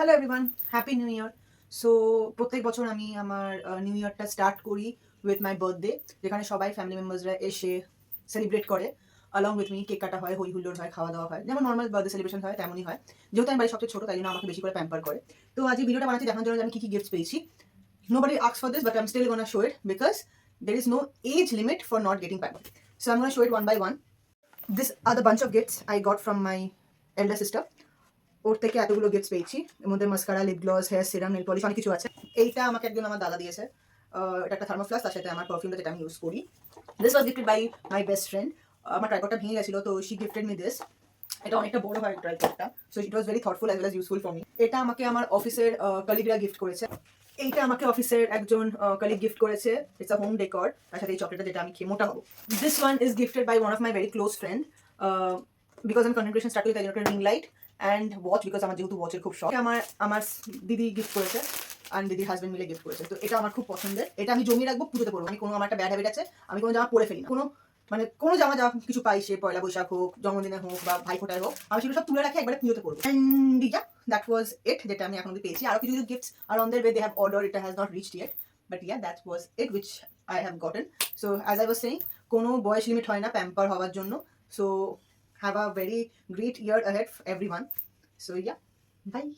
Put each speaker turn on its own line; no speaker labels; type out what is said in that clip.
Hello everyone, happy new year. So প্রত্যেক বছর আমি আমার নিউ ইয়ারটা স্টার্ট করি উইথ মাই বার্থডে, যেখানে সবাই ফ্যামিলি মেম্বার্সরা এসে সেলিব্রেট করে অলং উইথ মি। কেক কাটা হয়, হই হুল্লোড় হয়, খাওয়া দাওয়া হয়, যেমন নর্মাল বার্থডে সেলিব্রেশন হয় তেমনই হয়। যেহেতু আমি বাড়ির সবচেয়ে ছোটো, তাই জন্য আমাকে বেশি করে প্যাম্পার করে। তো আজ এই ভিডিওটা বানাচ্ছি দেখানোর জন্য যে আমি কী কী গিফটস পেয়েছি। Nobody asked for this, but I'm still gonna show it because there is no age limit for not getting pampered. So I'm gonna show it one by one. This are the bunch of gifts I got from my elder sister. ওর থেকে এতগুলো gifts পেয়েছি। এর মধ্যে mascara, lip gloss, hair serum, nail polish অনেক কিছু আছে। এইটা আমাকে একজন আমার দাদা দিয়েছে। এটা একটা থার্মোফ্লাস্ক, তার সাথে আমার পারফিউমটা যেটা আমি ইউজ করি। This was gifted by my best friend. আমার ট্রাইপডটা ভেঙে গেছিলো, তো শি গিফটেড মি দিস। এটা অনেকটা বড় হয় ট্রাইপডটা, so it was very thoughtful as well as useful for me. এটা আমাকে আমার অফিসের কলিগরা গিফট করেছে। এইটা আমাকে অফিসের একজন কলিগ গিফট করেছে। ইটস আ হোম ডেকর, তার সাথে এই চকলেটটা যেটা আমি খেয়ে মোটা হবো। This one is gifted by one of my very close friend. Because আমি কনগ্রেশন স্টার্ট করি, তাই জন্য একটা ring light and watch, because আমার যেহেতু ওয়াচের খুব শখ। আমার আমার দিদি গিফট করেছে অ্যান্ড দিদির হাজব্যান্ড মিলে গিফট করেছে। তো এটা আমার খুব পছন্দের। এটা আমি জমিয়ে রাখবো, পুজোতে পড়বো। আমি কোনো আমার একটা ব্যাড হ্যাবিট আছে, আমি কোনো জামা পরে ফেলি না। কোনো জামা কিছু পাই, সে পয়লা বৈশাখ হোক, জন্মদিনে হোক বা ভাইফোঁটায় হোক, আমি সেগুলো সব তুলে রাখি, একবারে পুজোতে পড়বো। অ্যান্ড ইয়া, দ্যাট ওয়াজ ইট, যেটা আমি এখন অব্দি পেয়েছি। আরও কিছু কিছু gifts are on their way, they have order, it has not reached yet, but yeah that was it which I have gotten. So as I was saying, কোনো বয়স লিমিট হয় না প্যাম্পার হওয়ার জন্য। So have a very great year ahead for everyone. So yeah, bye.